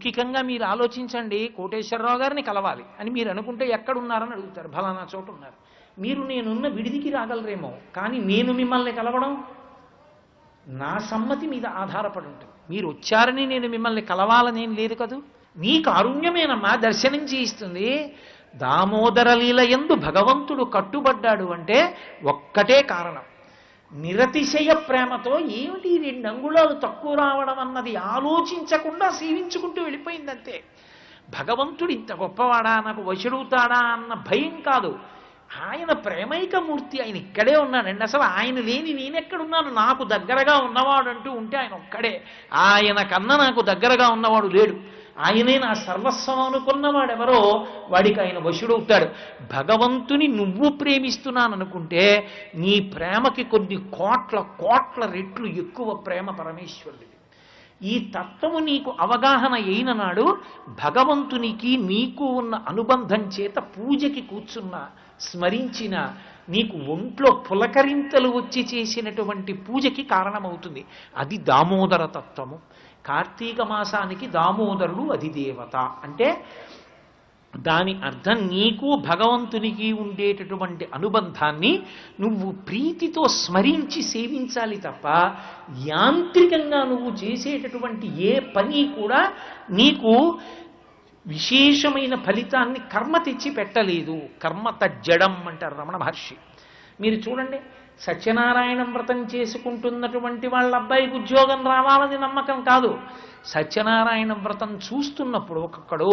లౌకికంగా మీరు ఆలోచించండి, కోటేశ్వరరావు గారిని కలవాలి అని మీరు అనుకుంటే ఎక్కడున్నారని అడుగుతారు, ఫలానా చోట ఉన్నారు. మీరు నేనున్న విడిదికి రాగలరేమో, కానీ నేను మిమ్మల్ని కలవడం నా సమ్మతి మీద ఆధారపడి ఉంటుంది. మీరు వచ్చారని నేను మిమ్మల్ని కలవాలనేం లేదు కదూ. నీ కారుణ్యమేనమ్మా దర్శనం చేయిస్తుంది. దామోదర లీల యందు భగవంతుడు కట్టుబడ్డాడు అంటే ఒక్కటే కారణం, నిరతిశయ ప్రేమతో. ఏమిటి 2 అంగుళాలు తక్కువ రావడం అన్నది ఆలోచించకుండా సేవించుకుంటూ వెళ్ళిపోయిందంతే. భగవంతుడు ఇంత గొప్పవాడా, నాకు వశుడవుతాడా అన్న భయం కాదు. ఆయన ప్రేమైకమూర్తి, ఆయన ఇక్కడే ఉన్నాడండి. అసలు ఆయన లేని నేనెక్కడున్నాను? నాకు దగ్గరగా ఉన్నవాడు అంటూ ఉంటే ఆయన ఒక్కడే. ఆయన కన్నా నాకు దగ్గరగా ఉన్నవాడు లేడు. ఆయనే నా సర్వస్వం అనుకున్నవాడెవరో వాడికి ఆయన వశుడవుతాడు. భగవంతుని నువ్వు ప్రేమిస్తున్నాననుకుంటే నీ ప్రేమకి కొన్ని కోట్ల కోట్ల రెట్లు ఎక్కువ ప్రేమ పరమేశ్వరుడిది. ఈ తత్వము నీకు అవగాహన అయిన నాడు భగవంతునికి నీకు ఉన్న అనుబంధం చేత పూజకి కూర్చున్నా, స్మరించిన నీకు ఒంట్లో పులకరింతలు వచ్చి చేసినటువంటి పూజకి కారణమవుతుంది. అది దామోదర తత్వము. కార్తీక మాసానికి దామోదరుడు అధిదేవత అంటే దాని అర్థం నీకు భగవంతునికి ఉండేటటువంటి అనుబంధాన్ని నువ్వు ప్రీతితో స్మరించి సేవించాలి తప్ప యాంత్రికంగా నువ్వు చేసేటటువంటి ఏ పని కూడా నీకు విశేషమైన ఫలితాన్ని కర్మ తెచ్చి పెట్టలేదు. కర్మ తజ్జడం అంటారు రమణ మహర్షి. మీరు చూడండి, సత్యనారాయణ వ్రతం చేసుకుంటున్నటువంటి వాళ్ళ అబ్బాయికి ఉద్యోగం రావాలని నమ్మకం కాదు. సత్యనారాయణ వ్రతం చూస్తున్నప్పుడు ఒక్కొక్కడు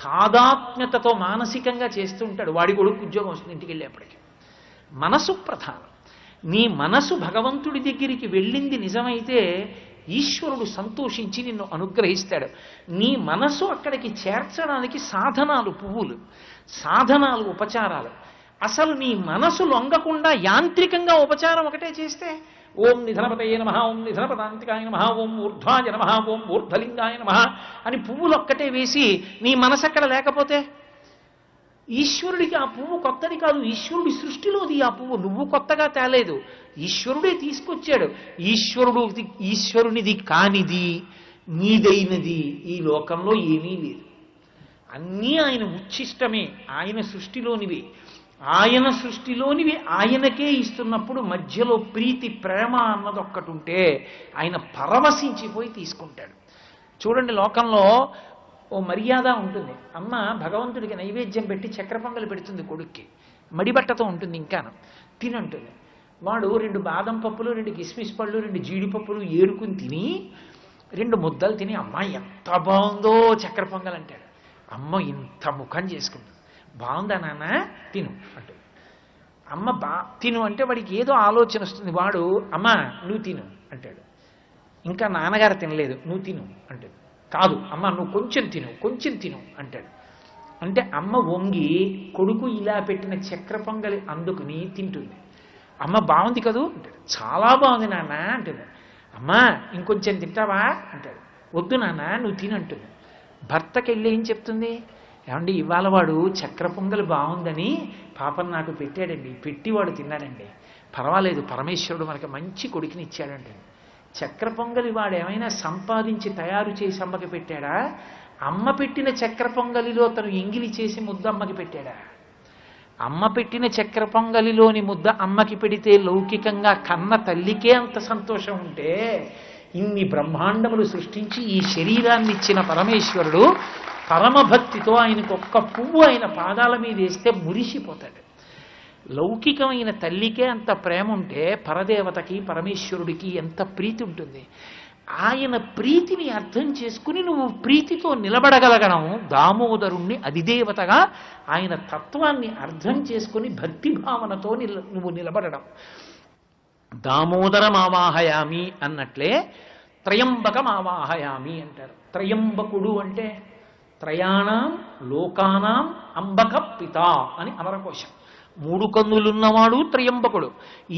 తాదాత్మ్యతతో మానసికంగా చేస్తుంటాడు, వాడి కొడుకు ఉద్యోగం వస్తుంది ఇంటికి వెళ్ళేప్పటికీ. మనసు ప్రధానం. నీ మనసు భగవంతుడి దగ్గరికి వెళ్ళింది నిజమైతే ఈశ్వరుడు సంతోషించి నిన్ను అనుగ్రహిస్తాడు. నీ మనసు అక్కడికి చేర్చడానికి సాధనాలు పువ్వులు, సాధనాలు ఉపచారాలు. అసలు నీ మనసు లొంగకుండా యాంత్రికంగా ఉపచారం ఒకటే చేస్తే ఓం నిధనపతయే నమః, ఓం నిధనపదాంతికాయ నమః, ఓం ఊర్ధ్వాయ నమః, ఓం ఊర్ధ్వలింగాయ నమః అని పువ్వులు ఒక్కటే వేసి నీ మనసు అక్కడ లేకపోతే ఈశ్వరుడికి ఆ పువ్వు కొత్తది కాదు. ఈశ్వరుడి సృష్టిలోది ఆ పువ్వు, నువ్వు కొత్తగా తేలేదు, ఈశ్వరుడే తీసుకొచ్చాడు. ఈశ్వరునిది కానిది నీదైనది ఈ లోకంలో ఏమీ లేదు. అన్నీ ఆయన ఉచ్ఛిష్టమే, ఆయన సృష్టిలోనివి. ఆయన సృష్టిలోనివి ఆయనకే ఇస్తున్నప్పుడు మధ్యలో ప్రీతి ప్రేమ అన్నది ఒక్కటి ఉంటే ఆయన పరవశించిపోయి తీసుకుంటాడు. చూడండి, లోకంలో ఓ మర్యాద ఉంటుంది. అమ్మ భగవంతుడికి నైవేద్యం పెట్టి చక్కెర పొంగలు పెడుతుంది కొడుక్కి, మడిబట్టతో ఉంటుంది, ఇంకాను తినంటుంది. వాడు 2 బాదం పప్పులు, 2 కిస్మిస్ పళ్ళు, 2 జీడిపప్పులు ఏరుకుని తిని 2 ముద్దలు తిని అమ్మ ఎంత బాగుందో చక్కెర పొంగల్ అంటాడు. అమ్మ ఇంత ముఖం చేసుకుంటుంది. బాగుందా నాన్న తిను అంటాడు. అమ్మ తిను అంటే వాడికి ఏదో ఆలోచన వస్తుంది. వాడు అమ్మ నువ్వు తిను అంటాడు. ఇంకా నాన్నగారు తినలేదు, నువ్వు తిను అంటాడు. కాదు అమ్మ నువ్వు కొంచెం తిను అంటాడు. అంటే అమ్మ వంగి కొడుకు ఇలా పెట్టిన చక్కెర పొంగలి అందుకుని తింటుంది. అమ్మ బాగుంది కదూ అంటాడు. చాలా బాగుంది నాన్న అంటుంది. అమ్మ ఇంకొంచెం తింటావా అంటాడు. వద్దు నాన్న నువ్వు తిను అంటుంది. భర్తకి వెళ్ళి ఏం చెప్తుంది? ఏమండి ఇవాళ వాడు చక్కెర పొంగలి బాగుందని పాపం నాకు పెట్టాడండి, పెట్టి వాడు తిన్నాడండి, పర్వాలేదు పరమేశ్వరుడు మనకి మంచి కొడుకుని ఇచ్చాడండి. చక్కెర పొంగలి వాడు ఏమైనా సంపాదించి తయారు చేసి అమ్మకి పెట్టాడా? అమ్మ పెట్టిన చక్కెర పొంగలిలో తను ఎంగిలి చేసి ముద్ద అమ్మకి పెట్టాడా? అమ్మ పెట్టిన చక్కెర పొంగలిలోని ముద్ద అమ్మకి పెడితే లౌకికంగా కన్న తల్లికే అంత సంతోషం ఉంటే ఇన్ని బ్రహ్మాండములు సృష్టించి ఈ శరీరాన్ని ఇచ్చిన పరమేశ్వరుడు పరమభక్తితో ఆయనకు ఒక్క పువ్వు ఆయన పాదాల మీద వేస్తే మురిసిపోతాడు. లౌకికమైన తల్లికే అంత ప్రేమ ఉంటే పరదేవతకి పరమేశ్వరుడికి ఎంత ప్రీతి ఉంటుంది. ఆయన ప్రీతిని అర్థం చేసుకుని నువ్వు ప్రీతితో నిలబడగలగడం దామోదరుణ్ణి అధిదేవతగా ఆయన తత్వాన్ని అర్థం చేసుకుని భక్తిభావనతో నువ్వు నిలబడడం. దామోదరమావాహయామి అన్నట్లే త్రయంబకమావాహయామి అంటారు. త్రయంబకుడు అంటే త్రయాణం లోకానాం అంబక పిత అని అమరకోశం. 3 కన్నులున్నవాడు త్రయంబకుడు.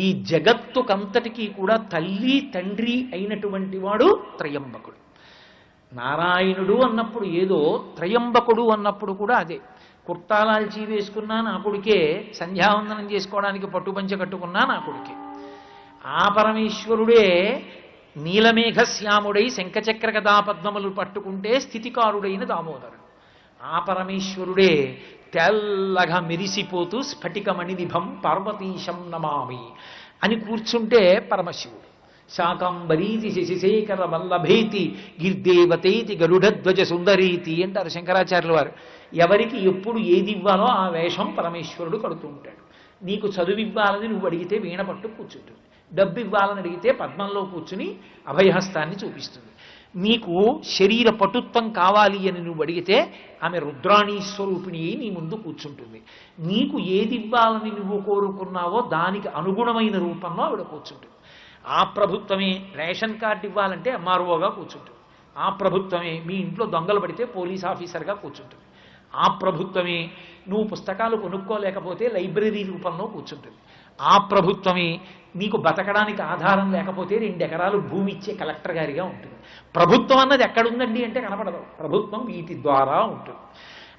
ఈ జగత్తుకంతటికీ కూడా తల్లి తండ్రి అయినటువంటి వాడు త్రయంబకుడు. నారాయణుడు అన్నప్పుడు ఏదో, త్రయంబకుడు అన్నప్పుడు కూడా అదే. కుర్తాలాల్చి వేసుకున్నా నా కొడుకే, సంధ్యావందనం చేసుకోవడానికి పట్టుపంచ కట్టుకున్నా నా కొడుకే. ఆ పరమేశ్వరుడే నీలమేఘశ్యాముడై శంఖచక్ర గదా పద్మములు పట్టుకుంటే స్థితికారుడైన దామోదరుడు. ఆ పరమేశ్వరుడే తెల్లగా మెరిసిపోతూ స్ఫటికమణినిభం పార్వతీశం నమామి అని కూర్చుంటే పరమశివుడు. శాకంబరీతి శశిశేఖర వల్లభేతి గిర్దేవతేతి గరుడధ్వజ సుందరీతి అంటారు శంకరాచార్యుల వారు. ఎవరికి ఎప్పుడు ఏది ఇవ్వాలో ఆ వేషం పరమేశ్వరుడు కడుతూ ఉంటాడు. నీకు చదువు ఇవ్వాలని నువ్వు అడిగితే వీణ పట్టు కూర్చుంటుంది, డబ్బు ఇవ్వాలని అడిగితే పద్మంలో కూర్చుని అభయహస్తాన్ని చూపిస్తుంది. నీకు శరీర పటుత్వం కావాలి అని నువ్వు అడిగితే ఆమె రుద్రాణీ స్వరూపిణి అయి నీ ముందు కూర్చుంటుంది. నీకు ఏది ఇవ్వాలని నువ్వు కోరుకున్నావో దానికి అనుగుణమైన రూపంలో ఆవిడ కూర్చుంటుంది. ఆ ప్రభుత్వమే రేషన్ కార్డు ఇవ్వాలంటే ఎంఆర్ఓగా కూర్చుంటుంది. ఆ ప్రభుత్వమే మీ ఇంట్లో దొంగలు పడితే పోలీస్ ఆఫీసర్గా కూర్చుంటుంది. ఆ ప్రభుత్వమే నువ్వు పుస్తకాలు కొనుక్కోలేకపోతే లైబ్రరీ రూపంలో కూర్చుంటుంది. ఆ ప్రభుత్వమే నీకు బతకడానికి ఆధారం లేకపోతే 2 ఎకరాలు భూమి ఇచ్చే కలెక్టర్ గారిగా ఉంటుంది. ప్రభుత్వం అన్నది ఎక్కడుందండి అంటే కనపడదు. ప్రభుత్వం వీటి ద్వారా ఉంటుంది.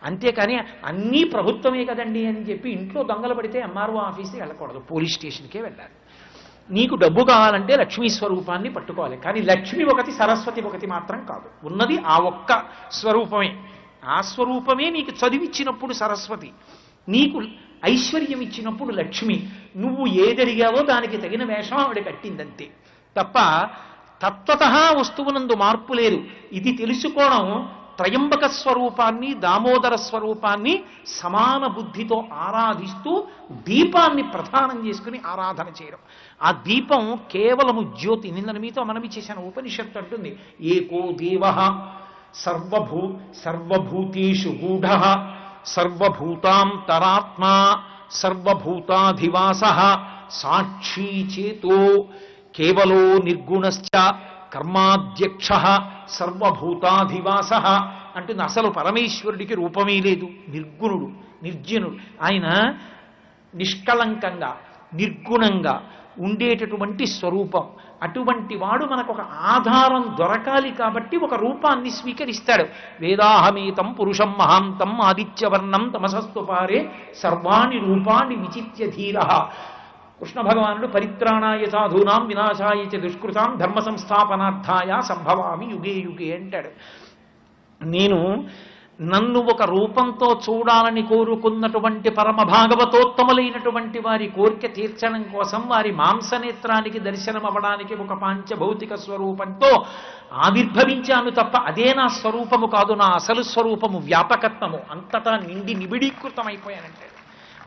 అంతేకాని అన్నీ ప్రభుత్వమే కదండి అని చెప్పి ఇంట్లో దొంగలు పడితే ఎంఆర్ఓ ఆఫీస్కి వెళ్ళకూడదు, పోలీస్ స్టేషన్కే వెళ్ళాలి. నీకు డబ్బు కావాలంటే లక్ష్మీ స్వరూపాన్ని పట్టుకోవాలి. కానీ లక్ష్మి ఒకటి, సరస్వతి ఒకటి మాత్రం కాదు. ఉన్నది ఆ ఒక్క స్వరూపమే. ఆ స్వరూపమే నీకు చదివిచ్చినప్పుడు సరస్వతి, నీకు ఐశ్వర్యం ఇచ్చినప్పుడు లక్ష్మి. నువ్వు ఏదడిగావో దానికి తగిన వేషం ఆవిడ కట్టిందంతే తప్ప తత్వతః వస్తువునందు మార్పు లేదు. ఇది తెలుసుకోవడం త్రయంబక స్వరూపాన్ని దామోదర స్వరూపాన్ని సమాన బుద్ధితో ఆరాధిస్తూ దీపాన్ని ప్రధానం చేసుకుని ఆరాధన చేయడం. ఆ దీపం కేవలము జ్యోతి. నిన్న మీతో మనవి చేశాను. ఉపనిషత్తు అంటుంది ఏకో దేవః సర్వభూతేషు గూఢః సర్వభూతాంతరాత్మా సర్వభూతాధివాసః సాక్షీ చేతో కేవలో నిర్గుణశ్చ కర్మాధ్యక్షః సర్వభూతాధివాసః అంటుంది. అసలు పరమేశ్వరుడికి రూపమే లేదు. నిర్గుణుడు, నిర్జనుడు. ఆయన నిష్కళంకంగా నిర్గుణంగా ఉండేటటువంటి స్వరూపం. అటువంటి వాడు మనకు ఒక ఆధారం దొరకాలి కాబట్టి ఒక రూపాన్ని స్వీకరిస్తాడు. వేదాహమేతం పురుషం మహాంతం ఆదిత్యవర్ణం తమసస్వపారే సర్వాణి రూపాన్ని విచిత్య ధీరః. కృష్ణ భగవానుడు పరిత్రాణాయ సాధూనాం వినాశాయ చ దుష్కృతాం ధర్మ సంస్థాపనార్థాయ సంభవామి యుగే యుగే అంటాడు. నన్ను ఒక రూపంతో చూడాలని కోరుకున్నటువంటి పరమ భాగవతోత్తములైనటువంటి వారి కోరిక తీర్చడం కోసం వారి మాంసనేత్రానికి దర్శనం అవ్వడానికి ఒక పాంచభౌతిక స్వరూపంతో ఆవిర్భవించాను తప్ప అదే నా స్వరూపము కాదు. నా అసలు స్వరూపము వ్యాపకత్వము. అంతటా నిండి నిబిడీకృతమైపోయానంటే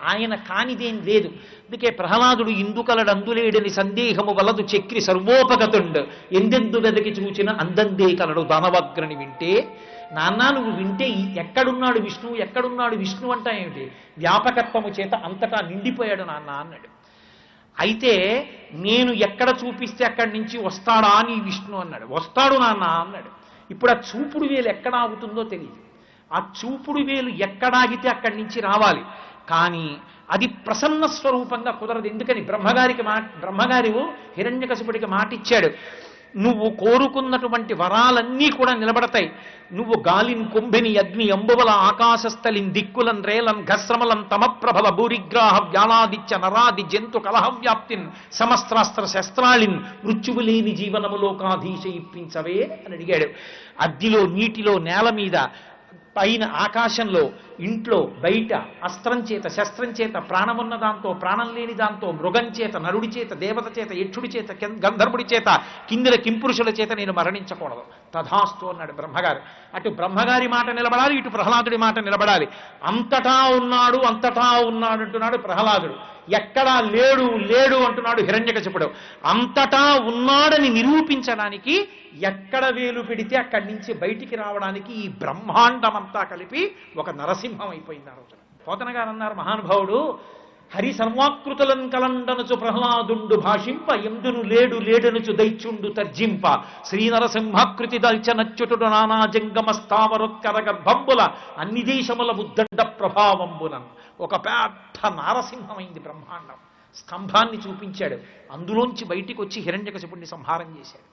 ఆయన కానిదేం లేదు. అందుకే ప్రహ్లాదుడు ఇందుకలడందులేడని సందేహము వలదు చక్రి సర్వోపగతుండు ఎందెందు వెదకి చూచిన అందందే కలడు దానవగ్రని వింటే. నాన్న నువ్వు వింటే ఎక్కడున్నాడు విష్ణువు, ఎక్కడున్నాడు విష్ణువు అంటా ఏమిటి? వ్యాపకత్వము చేత అంతటా నిండిపోయాడు నాన్న అన్నాడు. అయితే నేను ఎక్కడ చూపిస్తే అక్కడి నుంచి వస్తాడా నీ విష్ణు అన్నాడు. వస్తాడు నాన్న అన్నాడు. ఇప్పుడు ఆ చూపుడు వేలు ఎక్కడ ఆగుతుందో తెలియదు. ఆ చూపుడు వేలు ఎక్కడాగితే అక్కడి నుంచి రావాలి. కానీ అది ప్రసన్న స్వరూపంగా కుదరదు. ఎందుకని? బ్రహ్మగారి హిరణ్యకశిపుడికి మాటిచ్చాడు, నువ్వు కోరుకున్నటువంటి వరాలన్నీ కూడా నిలబడతాయి. నువ్వు గాలిన్ కుంభిని అగ్ని అంబువల ఆకాశస్థలిన్ దిక్కులన్ రేలన్ ఘస్రమలం తమప్రభల భూరిగ్రాహ వ్యాళాదిత్య నరాది జంతు కలహవ్యాప్తిన్ సమస్త్రాస్త్ర శస్త్రాళిన్ మృత్యువు లేని జీవనములోకాధీశ ఇప్పించవే అని అడిగాడు. అగ్నిలో, నీటిలో, నేల మీద, పైన ఆకాశంలో, ఇంట్లో, బయట, అస్త్రం చేత, శస్త్రం చేత, ప్రాణమున్న దాంతో, ప్రాణం లేని దాంతో, మృగం చేత, నరుడి చేత, దేవత చేత, యక్షుడి చేత, గంధర్వుడి చేత, కిందిన కింపురుషుల చేత నేను మరణించకూడదు. తథాస్తు అన్నాడు బ్రహ్మగారు. అటు బ్రహ్మగారి మాట నిలబడాలి, ఇటు ప్రహ్లాదుడి మాట నిలబడాలి. అంతటా ఉన్నాడు అంటున్నాడు ప్రహ్లాదుడు. ఎక్కడా లేడు లేడు అంటున్నాడు హిరణ్యకశిపుడు. అంతటా ఉన్నాడని నిరూపించడానికి ఎక్కడ వేలు పెడితే అక్కడి నుంచి బయటికి రావడానికి ఈ బ్రహ్మాండమంతా కలిపి ఒక నరసింహం అయిపోయింది ఆ రోజున. పోతన గారు అన్నారు మహానుభావుడు, హరి సర్వాకృతులను కలండనుచు ప్రహ్లాదుండు భాషింప ఎందును లేడు లేడనుచు దైత్యుండు తర్జింప శ్రీనరసింహాకృతి దల్చనచ్యుతుడు నానా జంగమ స్థావరొక్కర గర్భంబుల అన్ని దేశముల ముద్దండ ప్రభావంబునన్. ఒక పెద్ద నారసింహమైంది బ్రహ్మాండం. స్తంభాన్ని చూపించాడు, అందులోంచి బయటికి వచ్చి హిరణ్యకశిపుణ్ణి సంహారం చేశాడు.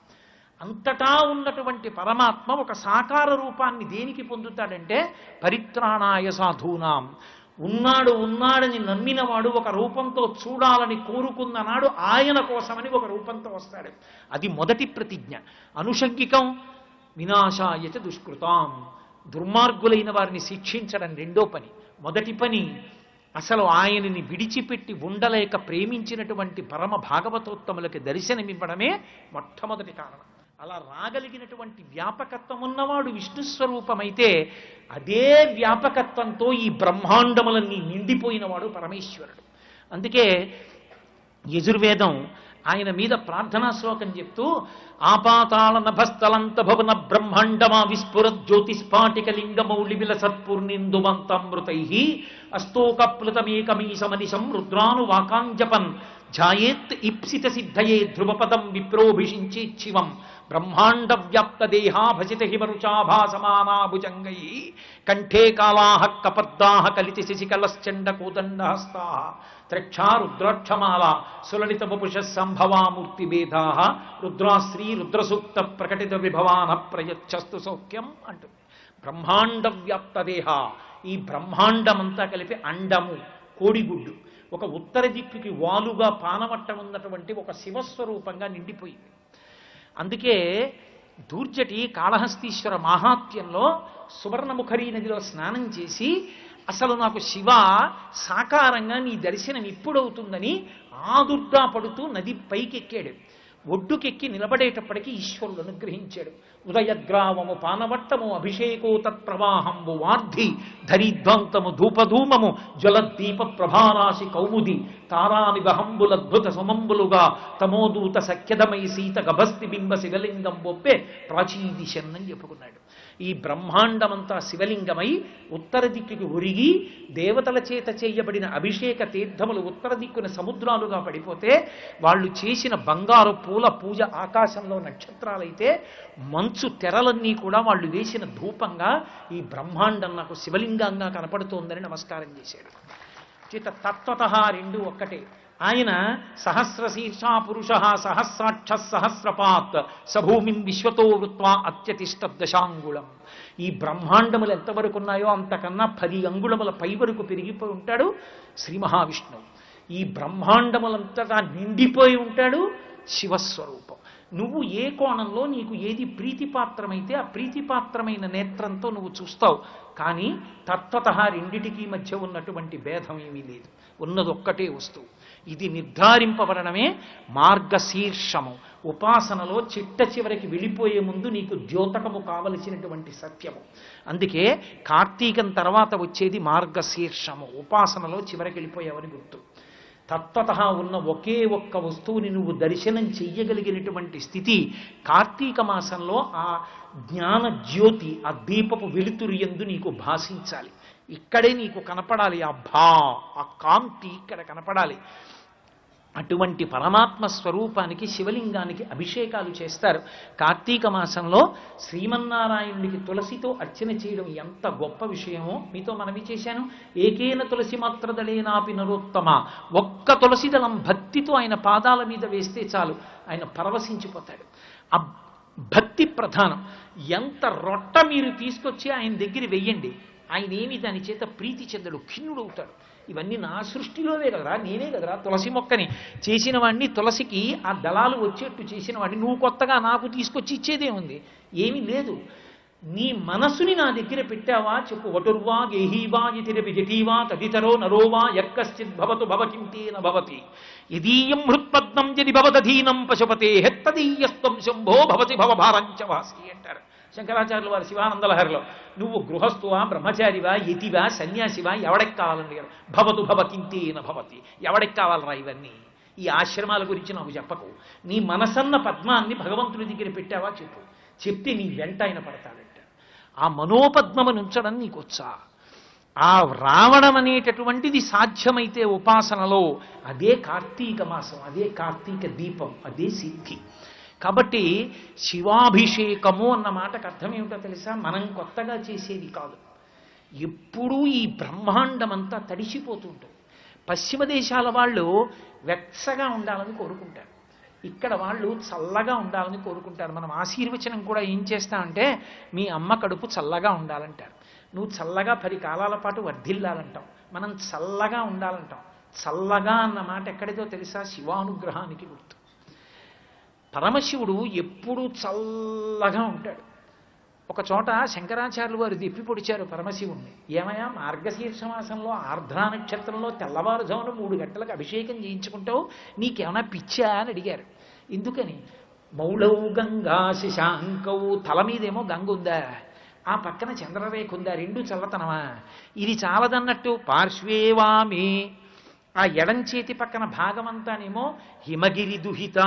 అంతటా ఉన్నటువంటి పరమాత్మ ఒక సాకార రూపాన్ని దేనికి పొందుతాడంటే పరిత్రాణాయ సాధూనాం, ఉన్నాడు ఉన్నాడని నమ్మినవాడు ఒక రూపంతో చూడాలని కోరుకున్న నాడు ఆయన కోసమని ఒక రూపంతో వస్తాడు. అది మొదటి ప్రతిజ్ఞ. అనుషంగికం వినాశాయచ దుష్కృతాం, దుర్మార్గులైన వారిని శిక్షించడం రెండో పని. మొదటి పని అసలు ఆయనని విడిచిపెట్టి ఉండలేక ప్రేమించినటువంటి పరమ భాగవతోత్తములకి దర్శనమివ్వడమే మొట్టమొదటి కారణం. అలా రాగలిగినటువంటి వ్యాపకత్వం ఉన్నవాడు విష్ణుస్వరూపమైతే అదే వ్యాపకత్వంతో ఈ బ్రహ్మాండములన్నీ నిండిపోయినవాడు పరమేశ్వరుడు. అందుకే యజుర్వేదం ఆయన మీద ప్రార్థనా శ్లోకం చెప్తూ ఆపాతాళ నభస్థలంత భవన బ్రహ్మాండమా విస్ఫుర జ్యోతిస్ఫాటిక లింగమౌళి విలసత్పూర్ణిందువంతమృతై అస్తోకప్లుతమేకమీశమనిశం రుద్రాను వాకాంజపన్ ఝాయేత్ ఇప్సిత సిద్ధయే ధ్రువపదం విప్రోభిషించేచ్చివం బ్రహ్మాండ వ్యాప్త దేహా భసిత హిమరుచాభాసమానా భుజంగై కంఠే కాళాః కపర్దాః కలిత శశికలశ్చండ కోదండహస్తాః త్రక్షా రుద్రాక్షమాల సులలిత వపుష సంభవామూర్తి భేదాః రుద్రాశ్రీ రుద్రసూక్త ప్రకటిత విభవాన ప్రయచ్చస్తు సౌఖ్యం అంటుంది. బ్రహ్మాండ వ్యాప్త దేహ, ఈ బ్రహ్మాండమంతా కలిపి అండము, కోడిగుడ్డు, ఒక ఉత్తర దిక్కుకి వాలుగా పానవట్టం ఉన్నటువంటి ఒక శివస్వరూపంగా నిండిపోయింది. అందుకే దూర్జటి కాళహస్తీశ్వర మాహాత్మ్యంలో సువర్ణముఖరీ నదిలో స్నానం చేసి అసలు నాకు శివ సాకారంగా నీ దర్శనం ఇప్పుడవుతుందని ఆదుర్దా పడుతూ నది పైకెక్కాడు. ఒడ్డుకెక్కి నిలబడేటప్పటికీ ఈశ్వరుడు అనుగ్రహించాడు. ఉదయగ్రావము పానవట్టము అభిషేకో తత్ప్రవాహంబు వార్ధి ధరిద్వాంతము ధూపధూమము జ్వలద్దీప ప్రభారాశి కౌముది తారానిబహంబులద్భుత సుమంబులుగా తమోదూత సఖ్యదమై సీత గభస్తి బింబ శివలింగం బొప్పే ప్రాచీదిశన్నని చెప్పుకున్నాడు. ఈ బ్రహ్మాండమంతా శివలింగమై ఉత్తర దిక్కుకి ఒరిగి దేవతల చేత చేయబడిన అభిషేక తీర్థములు ఉత్తర దిక్కున సముద్రాలుగా పడిపోతే వాళ్ళు చేసిన బంగారు పూల పూజ ఆకాశంలో నక్షత్రాలైతే మంచు తెరలన్నీ కూడా వాళ్ళు వేసిన ధూపంగా ఈ బ్రహ్మాండం నాకు శివలింగంగా కనపడుతోందని నమస్కారం చేశాడు. చేత తత్వత రెండు ఒక్కటే. ఆయన సహస్రశీర్షా పురుష సహస్రాక్ష సహస్రపాత్ సభూమిం విశ్వతో వృత్వా అత్యతిష్ట దశాంగుళం. ఈ బ్రహ్మాండములు ఎంతవరకు ఉన్నాయో అంతకన్నా 10 అంగుళముల పై వరకు పెరిగిపోయి ఉంటాడు శ్రీ మహావిష్ణువు. ఈ బ్రహ్మాండములంతగా నిండిపోయి ఉంటాడు శివస్వరూపం. నువ్వు ఏ కోణంలో నీకు ఏది ప్రీతిపాత్రమైతే ఆ ప్రీతిపాత్రమైన నేత్రంతో నువ్వు చూస్తావు. కానీ తత్వత రెండిటికీ మధ్య ఉన్నటువంటి భేదం ఏమీ లేదు, ఉన్నది ఒక్కటే వస్తువు. ఇది నిర్ధారింపబడమే మార్గశీర్షము. ఉపాసనలో చిట్ట చివరికి వెళ్ళిపోయే ముందు నీకు ద్యోతకము కావలసినటువంటి సత్యము. అందుకే కార్తీకం తర్వాత వచ్చేది మార్గశీర్షము. ఉపాసనలో చివరికి వెళ్ళిపోయావని గుర్తు. తత్వత ఉన్న ఒకే ఒక్క వస్తువుని నువ్వు దర్శనం చెయ్యగలిగినటువంటి స్థితి కార్తీక మాసంలో ఆ జ్ఞాన జ్యోతి, ఆ దీపపు వెలుతురు యందు నీకు భాషించాలి. ఇక్కడే నీకు కనపడాలి ఆ కాంతి ఇక్కడ కనపడాలి. అటువంటి పరమాత్మ స్వరూపానికి శివలింగానికి అభిషేకాలు చేస్తారు. కార్తీక మాసంలో శ్రీమన్నారాయణుడికి తులసితో అర్చన చేయడం ఎంత గొప్ప విషయమో మీతో మనవి చేశాను. ఏకేన తులసి మాత్రదళేనాపి నరోత్తమ, ఒక్క తులసి దళం భక్తితో ఆయన పాదాల మీద వేస్తే చాలు, ఆయన పరవశించిపోతాడు. ఆ భక్తి ప్రధానం. ఎంత రొట్ట మీరు తీసుకొచ్చి ఆయన దగ్గర వెయ్యండి, ఆయన ఏమి దాని చేత ప్రీతి చెందడు, ఖిన్నుడవుతాడు. ఇవన్నీ నా సృష్టిలోనే కదరా, నేనే కదరా తులసి మొక్కని చేసిన వాడిని, తులసికి ఆ దళాలు వచ్చేట్టు చేసిన వాడిని నువ్వు కొత్తగా నాకు తీసుకొచ్చి ఇచ్చేదే ఉంది, ఏమీ లేదు. నీ మనసుని నా దగ్గర పెట్టావా చెప్పు. వటుర్వా గేహీవా ఇతిరపి జటీవా తదితరో నరోవా యక్కశ్చిత్ భవతు భవకింతేన భవతి యదీయం హృత్పద్మం యది భవదధీనం పశుపతే హెత్తదీయస్తం శంభో భవతి భవభారంచ వాసి అంటారు శంకరాచార్యుల వారి శివానందలహరిలో. నువ్వు గృహస్థువా, బ్రహ్మచారివా, యతివా, సన్యాసివా, ఎవడికి కావాలని భవతు భవకింతేన భవతి. ఎవడికి కావాలరా ఇవన్నీ? ఈ ఆశ్రమాల గురించి నాకు చెప్పకు. నీ మనసన్న పద్మాన్ని భగవంతుడి దగ్గర పెట్టావా చెప్పు, చెప్తే నీ వెంట ఆయన పడతాడంట. ఆ మనోపద్మను ఉంచడం నీకు వచ్చా? ఆ రావడం అనేటటువంటిది సాధ్యమైతే ఉపాసనలో అదే కార్తీక మాసం, అదే కార్తీక దీపం, అదే సిద్ధి. కాబట్టి శివాభిషేకము అన్న మాటకు అర్థం ఏమిటో తెలుసా? మనం కొత్తగా చేసేది కాదు. ఎప్పుడూ ఈ బ్రహ్మాండం అంతా తడిసిపోతుంటుంది. పశ్చిమ దేశాల వాళ్ళు వెచ్చగా ఉండాలని కోరుకుంటారు, ఇక్కడ వాళ్ళు చల్లగా ఉండాలని కోరుకుంటారు. మనం ఆశీర్వచనం కూడా ఏం చేస్తామంటే మీ అమ్మ కడుపు చల్లగా ఉండాలంటారు. నువ్వు చల్లగా 10 కాలాల పాటు వర్ధిల్లాలంటావు. మనం చల్లగా ఉండాలంటాం. చల్లగా అన్న మాట ఎక్కడిదో తెలుసా? శివానుగ్రహానికి గుర్తు. పరమశివుడు ఎప్పుడూ చల్లగా ఉంటాడు. ఒక చోట శంకరాచార్యులు వారు దిప్పి పొడిచారు పరమశివుణ్ణి. ఏమయ్యా, మార్గశీర్ష మాసంలో ఆర్ద్రా నక్షత్రంలో తెల్లవారుజామున 3 గంటలకు అభిషేకం చేయించుకుంటావు, నీకేమైనా పిచ్చా అని అడిగారు. ఎందుకని? మౌళౌ గంగా శశాంకౌ, తల మీదేమో గంగ ఉందా, ఆ పక్కన చంద్రరేఖ ఉందా, 2 చల్లతనమా? ఇది చాలదన్నట్టు పార్శ్వేవామి, ఆ ఎడం చేతి పక్కన భాగమంతానేమో హిమగిరి దుహిత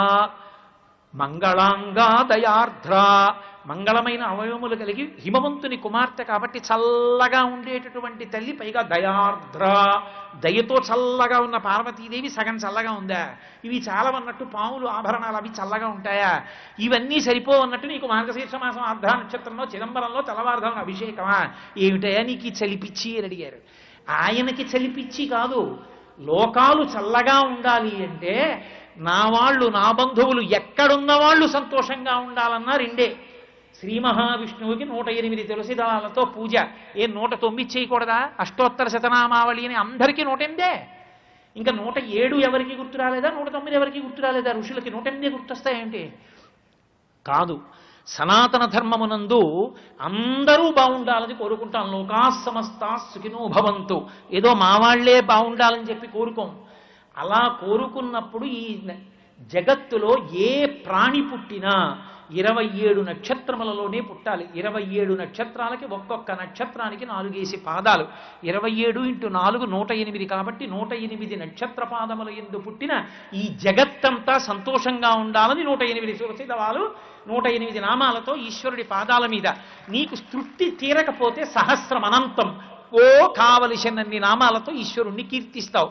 మంగళాంగా దయార్ధ్ర, మంగళమైన అవయవములు కలిగి హిమవంతుని కుమార్తె కాబట్టి చల్లగా ఉండేటటువంటి తల్లి, పైగా దయార్ధ్ర, దయతో చల్లగా ఉన్న పార్వతీదేవి సగం చల్లగా ఉందా? ఇవి చాలవన్నట్టు పాములు ఆభరణాలు అవి చల్లగా ఉంటాయా? ఇవన్నీ సరిపోవన్నట్టు నీకు మార్గశీర్ష మాసం ఆర్ద్రా నక్షత్రంలో చిదంబరంలో తెల్లవారుధామ అభిషేకమా? ఏమిటయా నీకు చలిపిచ్చి అని అడిగారు. ఆయనకి చలిపిచ్చి కాదు, లోకాలు చల్లగా ఉండాలి అంటే నా వాళ్ళు నా బంధువులు ఎక్కడున్న వాళ్ళు సంతోషంగా ఉండాలన్నా 2. శ్రీ మహావిష్ణువుకి 108 తులసి దళాలతో పూజ. 109 చేయకూడదా? అష్టోత్తర శతనామావళి అని అందరికీ 108. ఇంకా 107 ఎవరికి గుర్తు రాలేదా? 109 ఎవరికి గుర్తు రాలేదా? ఋషులకి 108 గుర్తొస్తాయేంటి? కాదు. సనాతన ధర్మమునందు అందరూ బాగుండాలని కోరుకుంటాం. లోకా సమస్తా సుఖినో భవంతు. ఏదో మా వాళ్లే బాగుండాలని చెప్పి కోరుకోం. అలా కోరుకున్నప్పుడు ఈ జగత్తులో ఏ ప్రాణి పుట్టినా 27 నక్షత్రములలోనే పుట్టాలి. 27 నక్షత్రాలకి ఒక్కొక్క నక్షత్రానికి 4 పాదాలు. 27 × 4 108 కాబట్టి 108 నక్షత్ర పాదముల యందు పుట్టిన ఈ జగత్తంతా సంతోషంగా ఉండాలని 108 తులసిదళాలు 108 నామాలతో ఈశ్వరుడి పాదాల మీద. నీకు తృప్తి తీరకపోతే సహస్రం అనంతం ఓ కావలసినన్ని నామాలతో ఈశ్వరుణ్ణి కీర్తిస్తావు.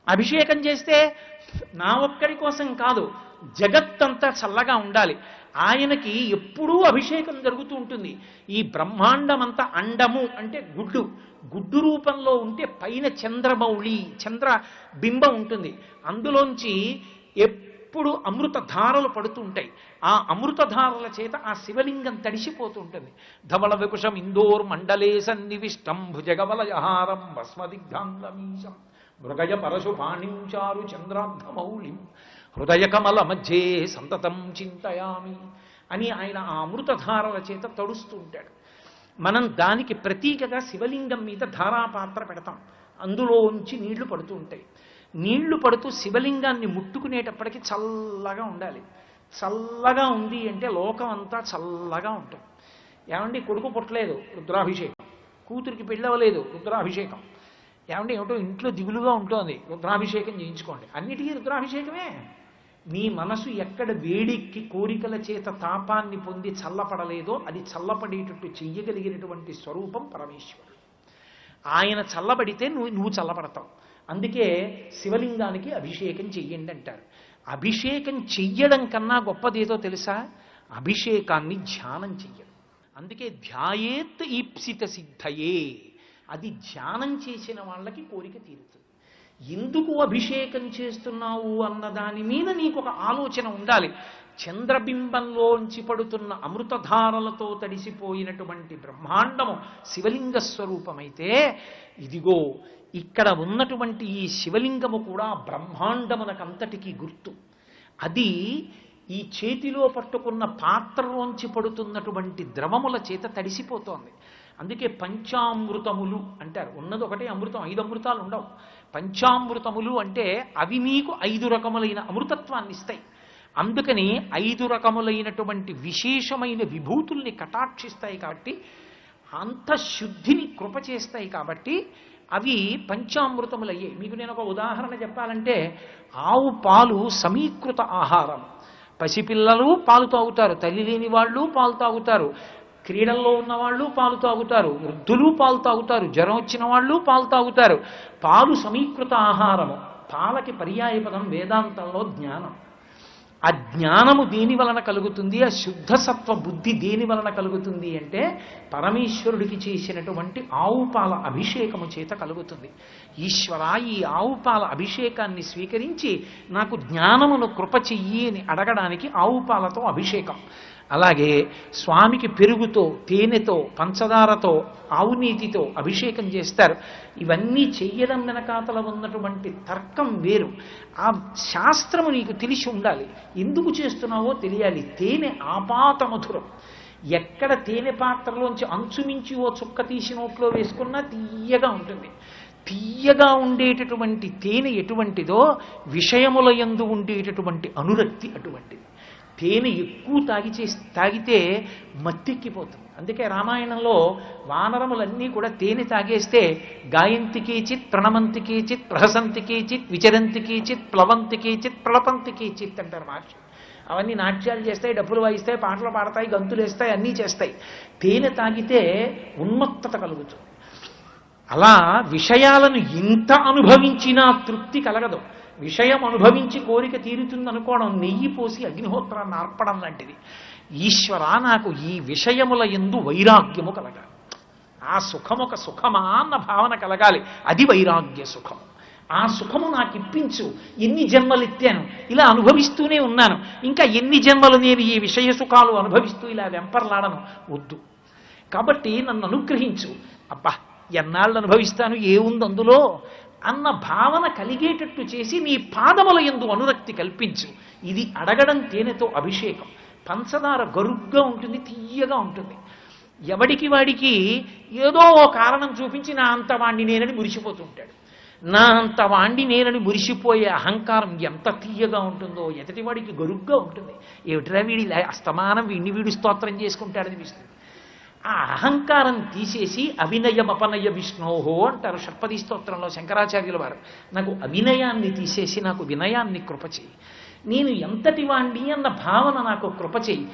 అభిషేకం చేస్తే నా ఒక్కడి కోసం కాదు, జగత్తంతా చల్లగా ఉండాలి. ఆయనకి ఎప్పుడూ అభిషేకం జరుగుతూ ఉంటుంది. ఈ బ్రహ్మాండమంతా అండము అంటే గుడ్డు, గుడ్డు రూపంలో ఉంటే పైన చంద్రమౌళి చంద్ర బింబం ఉంటుంది. అందులోంచి ఎప్పుడు అమృత ధారలు పడుతూ ఉంటాయి. ఆ అమృత ధారల చేత ఆ శివలింగం తడిసిపోతూ ఉంటుంది. ధవళ వికుశం ఇందోర్ మండలే సన్నివిష్టం భుజగవలయహారం భస్మదిగ్ధాంగమీశం మృగయ పరశు పాణించారు చంద్రార్ధమౌళిం హృదయ కమల మధ్యే సంతతం చింతయామి అని ఆయన ఆ అమృతధారల చేత తడుస్తూ ఉంటాడు. మనం దానికి ప్రతీకగా శివలింగం మీద ధారాపాత్ర పెడతాం. అందులోంచి నీళ్లు పడుతూ ఉంటాయి. నీళ్లు పడుతూ శివలింగాన్ని ముట్టుకునేటప్పటికి చల్లగా ఉండాలి. చల్లగా ఉంది అంటే లోకం అంతా చల్లగా ఉంటుంది. ఏమండి, కొడుకు పుట్టలేదు, రుద్రాభిషేకం. కూతురికి పెళ్ళవలేదు, రుద్రాభిషేకం. ఏమంటే ఏమిటో ఇంట్లో దిగులుగా ఉంటుంది, రుద్రాభిషేకం చేయించుకోండి. అన్నిటికీ రుద్రాభిషేకమే. నీ మనసు ఎక్కడ వేడికి కోరికల చేత తాపాన్ని పొంది చల్లపడలేదో అది చల్లపడేటట్టు చెయ్యగలిగినటువంటి స్వరూపం పరమేశ్వరుడు. ఆయన చల్లబడితే నువ్వు చల్లబడతావు. అందుకే శివలింగానికి అభిషేకం చెయ్యండి అంటారు. అభిషేకం చెయ్యడం కన్నా గొప్పదేదో తెలుసా? అభిషేకాన్ని ధ్యానం చెయ్యడం. అందుకే ధ్యాయేత్ ఈప్సిత సిద్ధయే, అది ధ్యానం చేసిన వాళ్ళకి కోరిక తీరుతుంది. ఎందుకు అభిషేకం చేస్తున్నావు అన్న దాని మీద నీకు ఒక ఆలోచన ఉండాలి. చంద్రబింబంలోంచి పడుతున్న అమృతధారలతో తడిసిపోయినటువంటి బ్రహ్మాండము శివలింగ స్వరూపమైతే, ఇదిగో ఇక్కడ ఉన్నటువంటి ఈ శివలింగము కూడా బ్రహ్మాండమునకంతటికీ గుర్తు. అది ఈ చేతిలో పట్టుకున్న పాత్రలోంచి పడుతున్నటువంటి ద్రవముల చేత తడిసిపోతోంది. అందుకే పంచామృతములు అంటారు. ఉన్నది ఒకటే అమృతం, 5 అమృతాలు ఉండవు. పంచామృతములు అంటే అవి నీకు 5 రకములైన అమృతత్వాన్ని ఇస్తాయి. అందుకని 5 రకములైనటువంటి విశేషమైన విభూతుల్ని కటాక్షిస్తాయి కాబట్టి, అంత శుద్ధిని కృప చేస్తాయి కాబట్టి అవి పంచామృతములు అయ్యాయి. మీకు నేను ఒక ఉదాహరణ చెప్పాలంటే, ఆవు పాలు సమీకృత ఆహారం. పసిపిల్లలు పాలు తాగుతారు, తల్లి లేని వాళ్ళు పాలు తాగుతారు, క్రీడల్లో ఉన్నవాళ్ళు పాలు తాగుతారు, వృద్ధులు పాలు తాగుతారు, జ్వరం వచ్చిన వాళ్ళు పాలు తాగుతారు. పాలు సమీకృత ఆహారము. పాలకి పర్యాయపదం వేదాంతంలో జ్ఞానం. ఆ జ్ఞానము దేని వలన కలుగుతుంది? ఆ శుద్ధ సత్వ బుద్ధి దేని వలన కలుగుతుంది అంటే పరమేశ్వరుడికి చేసినటువంటి ఆవు పాల అభిషేకము చేత కలుగుతుంది. ఈశ్వర, ఈ ఆవు పాల అభిషేకాన్ని స్వీకరించి నాకు జ్ఞానమును కృప చెయ్యి అని అడగడానికి ఆవు పాలతో అభిషేకం. అలాగే స్వామికి పెరుగుతో, తేనెతో, పంచదారతో, ఆవు నీతితో అభిషేకం చేస్తారు. ఇవన్నీ చెయ్యడం వెనకాతల ఉన్నటువంటి తర్కం వేరు. ఆ శాస్త్రము నీకు తెలిసి ఉండాలి. ఎందుకు చేస్తున్నావో తెలియాలి. తేనె ఆపాత మధురం. ఎక్కడ తేనె పాత్రలోంచి అంచుమించి ఓ చుక్క తీసి నోట్లో వేసుకున్నా తీయగా ఉంటుంది. తీయగా ఉండేటటువంటి తేనె ఎటువంటిదో విషయముల యందు ఉండేటటువంటి అనురక్తి అటువంటిది. తేనె ఎక్కువ తాగితే మత్తెక్కిపోతుంది. అందుకే రామాయణంలో వానరములన్నీ కూడా తేనె తాగేస్తే గాయంతికి చిత్, ప్రణమంతికి చిత్, ప్రహసంతికి చిత్, విచరంతికి చిత్, ప్లవంతికి చిత్, ప్రళపంతికి చిత్ అంటారు మహర్షి. అవన్నీ నాట్యాలు చేస్తాయి, డబ్బులు వాయిస్తాయి, పాటలు పాడతాయి, గంతులు వేస్తాయి, అన్నీ చేస్తాయి. తేనె తాగితే ఉన్మత్తత కలుగుతుంది. అలా విషయాలను ఇంత అనుభవించినా తృప్తి కలగదు. విషయం అనుభవించి కోరిక తీరుతుందనుకోవడం నెయ్యి పోసి అగ్నిహోత్రాన్ని ఆర్పడం లాంటిది. ఈశ్వర, నాకు ఈ విషయముల యందు వైరాగ్యము కలగాలి. ఆ సుఖము ఒక సుఖమా అన్న భావన కలగాలి. అది వైరాగ్య సుఖము. ఆ సుఖము నాకు ఇప్పించు. ఎన్ని జన్మలు ఎత్తాను, ఇలా అనుభవిస్తూనే ఉన్నాను. ఇంకా ఎన్ని జన్మలు నేను ఈ విషయ సుఖాలు అనుభవిస్తూ ఇలా వెంపర్లాడను. వద్దు. కాబట్టి నన్ను అనుగ్రహించు. అబ్బా, ఎన్నాళ్ళు అనుభవిస్తాను, ఏముంది అందులో అన్న భావన కలిగేటట్టు చేసి నీ పాదముల యందు అనురక్తి కల్పించు. ఇది అడగడం తేనెతో అభిషేకం. పంచదార గరుగ్గా ఉంటుంది, తీయగా ఉంటుంది. ఎవడికి వాడికి ఏదో ఓ కారణం చూపించి నా అంత వాణ్ణి నేనని మురిసిపోతుంటాడు. నా అంత వాణ్ణి నేనని మురిసిపోయే అహంకారం ఎంత తీయగా ఉంటుందో ఎదటివాడికి గరుగ్గా ఉంటుంది. ఏమిట్రా వీడి అస్తమానం వీడు స్తోత్రం చేసుకుంటాడనిపిస్తుంది. ఆ అహంకారం తీసేసి అవినయమపనయ విష్ణోహో అంటారు షట్పది స్తోత్రంలో శంకరాచార్యుల వారు. నాకు అవినయాన్ని తీసేసి నాకు వినయాన్ని కృపచేయి. నేను ఎంతటి వాణ్ణి అన్న భావన నాకు కృపచేయి.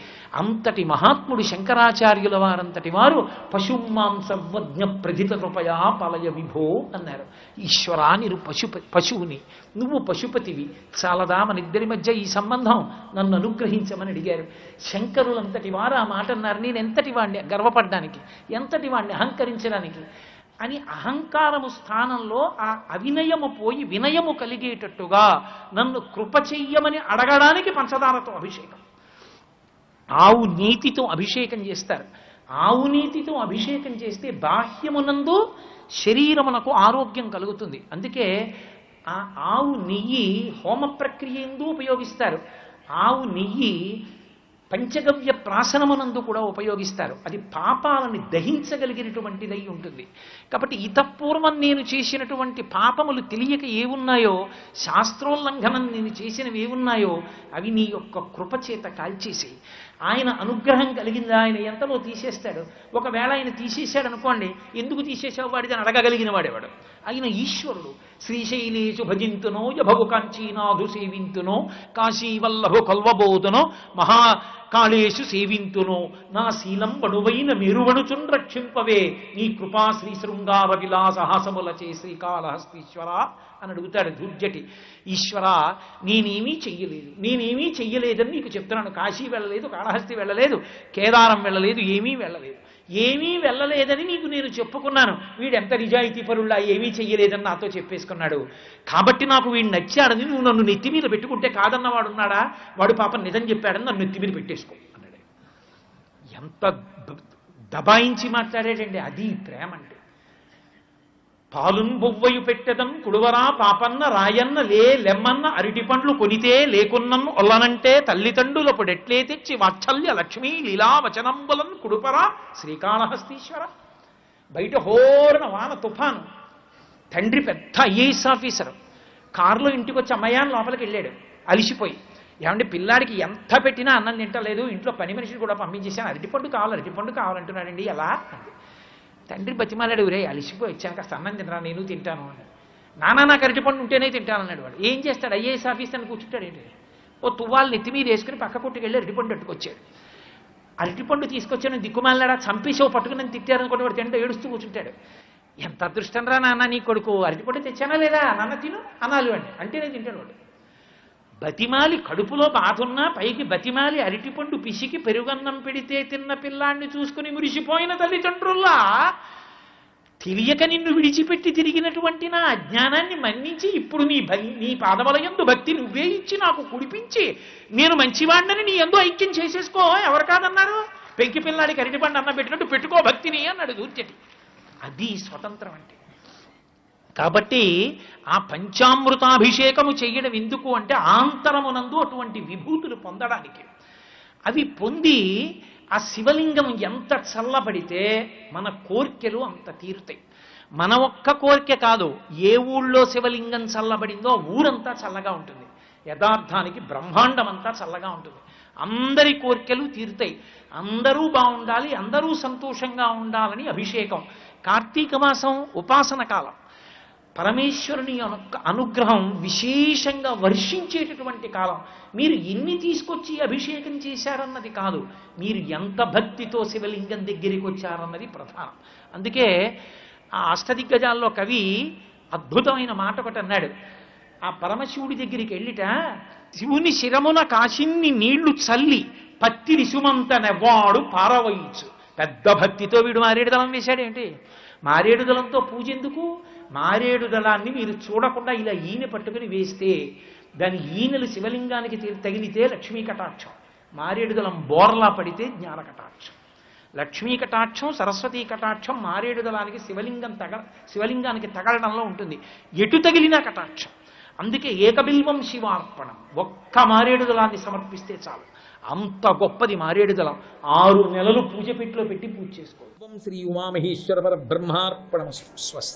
అంతటి మహాత్ముడు శంకరాచార్యుల వారంతటి వారు పశుమాంసవజ్ఞ ప్రధిత కృపయా పలయ విభో అన్నారు. ఈశ్వరా, నీరు పశువుని, నువ్వు పశుపతివి, చాలదా మనిద్దరి మధ్య ఈ సంబంధం, నన్ను అనుగ్రహించమని అడిగారు. శంకరులంతటి వారు ఆ మాట అన్నారు. నేను ఎంతటి వాణ్ణి గర్వపడ్డానికి, ఎంతటి వాణ్ణి అహంకరించడానికి అని అహంకారము స్థానంలో ఆ అవినయము పోయి వినయము కలిగేటట్టుగా నన్ను కృప చెయ్యమని అడగడానికి పంచదారతో అభిషేకం. ఆవు నీతితో అభిషేకం చేస్తారు. ఆవు నీతితో అభిషేకం చేస్తే బాహ్యమునందు శరీరమునకు ఆరోగ్యం కలుగుతుంది. అందుకే ఆ ఆవు నెయ్యి హోమ ప్రక్రియ ఎందు ఉపయోగిస్తారు. ఆవు నెయ్యి పంచగవ్య ప్రాశనమునందు కూడా ఉపయోగిస్తారు. అది పాపాలని దహించగలిగినటువంటిదై ఉంటుంది. కాబట్టి ఇతపూర్వం నేను చేసినటువంటి పాపములు తెలియక ఏమున్నాయో, శాస్త్రోల్లంఘనం నేను చేసినవి ఏమున్నాయో అవి నీ యొక్క కృపచేత కాల్చేసి, ఆయన అనుగ్రహం కలిగిందా, ఆయన ఎంతలో తీసేస్తాడు. ఒకవేళ ఆయన తీసేశాడు అనుకోండి, ఎందుకు తీసేసావు వాడిదని అడగగలిగిన వాడేవాడు. ఆయన ఈశ్వరుడు. శ్రీశైలేషు భజింతునో యభగు కాంచీనాథు సేవింతునో కాశీవల్లభు కొల్వబోతునో మహాకాళేషు సేవింతునో నా శీలం బడువైన మెరువణుచున్ రక్షింపవే నీ కృపా శ్రీ శృంగార విలాసహాసములచే శ్రీకాళహస్తీశ్వర అని అడుగుతాడు దుర్జటి. ఈశ్వర, నేనేమీ చెయ్యలేదని నీకు చెప్తున్నాను. కాశీ వెళ్ళలేదు, కాళహస్తి వెళ్ళలేదు, కేదారం వెళ్ళలేదు, ఏమీ వెళ్ళలేదని నీకు నేను చెప్పుకున్నాను. వీడెంత నిజాయితీ పరుళ్ళా, ఏమీ చెయ్యలేదని నాతో చెప్పేసుకున్నాడు. కాబట్టి నాకు వీడు నచ్చాడని నువ్వు నన్ను నెత్తి మీద పెట్టుకుంటే కాదన్నవాడు ఉన్నాడా? వాడు పాపం నిజం చెప్పాడని నన్ను నెత్తి మీద పెట్టేసుకో అన్నాడు. ఎంత దబాయించి మాట్లాడాడండి. అది ప్రేమ అంటే. పాలున్ బొవ్వయు పెట్టెదం కుడువరా పాపన్న రాయన్న లెమ్మన్న అరటి పండ్లు కొనితే లేకున్నను ఒల్లనంటే తల్లిదండ్రులపుడెట్లే తెచ్చి వాత్సల్య లక్ష్మీ లీలా వచనంబులన్ కుడుపరా శ్రీకాళహస్తీశ్వర. బయట హోరన వాన తుఫాను. తండ్రి పెద్ద ఐఏఎస్ ఆఫీసర్. కారులో ఇంటికి వచ్చి అమ్మయాన్ని లోపలికి వెళ్ళాడు అలిసిపోయి. ఏమంటే పిల్లాడికి ఎంత పెట్టినా అన్నం తింటలేదు, ఇంట్లో పని మనిషిని కూడా పంపించేశాను, అరటిపండు కావాలంటున్నాడండి. ఎలా? తండ్రి బతిమాలాడు, రే అలిసిపోయి వచ్చాను, కాస్త అన్నం తినరా, నేను తింటాను అని. నాన్న నాకు అరటిపండు ఉంటేనే తింటానన్నాడు వాడు. ఏం చేస్తాడు? ఐఏఎస్ ఆఫీసర్ అని కూర్చుంటాడు ఏంటి? ఓ తువ్వాలు నెత్తి మీద వేసుకుని పక్క కొట్టుకెళ్ళి అరటిపండు పట్టుకొచ్చాడు. అరటిపండు తీసుకొచ్చాను దిక్కుమాలాడా, చంపేసావు పట్టుకుని తిట్టారనుకోండి వాడు తింటే ఏడుస్తూ కూర్చుంటాడు. ఎంత అదృష్టం రా నాన్న నీ కొడుకు, అరటిపండు తెచ్చానా లేదా, నాన్న తిను అనాలి వాడిని, అంటేనే తింటాడు వాడు. బతిమాలి కడుపులో బాధున్నా పైకి బతిమాలి అరటిపండు పిసికి పెరుగన్నం పెడితే తిన్న పిల్లాన్ని చూసుకుని మురిసిపోయిన తల్లిదండ్రుల్లా తెలియక నిన్ను విడిచిపెట్టి తిరిగినటువంటి నా అజ్ఞానాన్ని మన్నించి ఇప్పుడు నీ పాదవలయందు భక్తి నువ్వే ఇచ్చి నాకు కుడిపించి నేను మంచివాడినని నీ యందు ఐక్యం చేసేసుకో, ఎవరు కాదన్నారు? పెంకి పిల్లాడికి అరటిపండు అన్న పెట్టినట్టు పెట్టుకో భక్తిని అన్నాడు దూర్చటి. అది స్వతంత్రం అంటే. కాబట్టి ఆ పంచామృతాభిషేకము చెయ్యడం ఎందుకు అంటే ఆంతరమునందు అటువంటి విభూతులు పొందడానికి. అవి పొంది ఆ శివలింగం ఎంత చల్లబడితే మన కోర్కెలు అంత తీరుతాయి. మన ఒక్క కోరిక కాదు, ఏ ఊళ్ళో శివలింగం చల్లబడిందో ఆ ఊరంతా చల్లగా ఉంటుంది. యథార్థానికి బ్రహ్మాండం అంతా చల్లగా ఉంటుంది. అందరి కోరికలు తీరుతాయి. అందరూ బాగుండాలి, అందరూ సంతోషంగా ఉండాలని అభిషేకం. కార్తీక మాసం ఉపాసన కాలం. పరమేశ్వరుని అనుగ్రహం విశేషంగా వర్షించేటటువంటి కాలం. మీరు ఎన్ని తీసుకొచ్చి అభిషేకం చేశారన్నది కాదు, మీరు ఎంత భక్తితో శివలింగం దగ్గరికి వచ్చారన్నది ప్రధానం. అందుకే ఆ అష్టదిగ్గజాల్లో కవి అద్భుతమైన మాట ఒకటి అన్నాడు. ఆ పరమశివుడి దగ్గరికి వెళ్ళిట శివుని శిరమున కాశిన్ని నీళ్లు చల్లి పత్తి రిసుమంత నెవ్వాడు పారవయించు. పెద్ద భక్తితో వీడు మారేడు దళం వేశాడేంటి? మారేడు దళంతో పూజ ఎందుకు? మారేడు దళాన్ని మీరు చూడకుండా ఇలా ఈయన పట్టుకుని వేస్తే దాని ఈనెలు శివలింగానికి తగిలితే లక్ష్మీ కటాక్షం, మారేడు దళం బోర్లా పడితే జ్ఞాన కటాక్షం. లక్ష్మీ కటాక్షం, సరస్వతీ కటాక్షం మారేడు దళానికి శివలింగానికి తగలడంలో ఉంటుంది. ఎటు తగిలినా కటాక్షం. అందుకే ఏకబిల్వం శివార్పణం. ఒక్క మారేడు దళాన్ని సమర్పిస్తే చాలు. అంత గొప్పది మారేడు దళం. 6 నెలలు పూజ పెట్టిలో పెట్టి పూజ చేసుకో. శ్రీ ఉమామహేశ్వర పరబ్రహ్మార్పణమస్తు. స్వస్తి.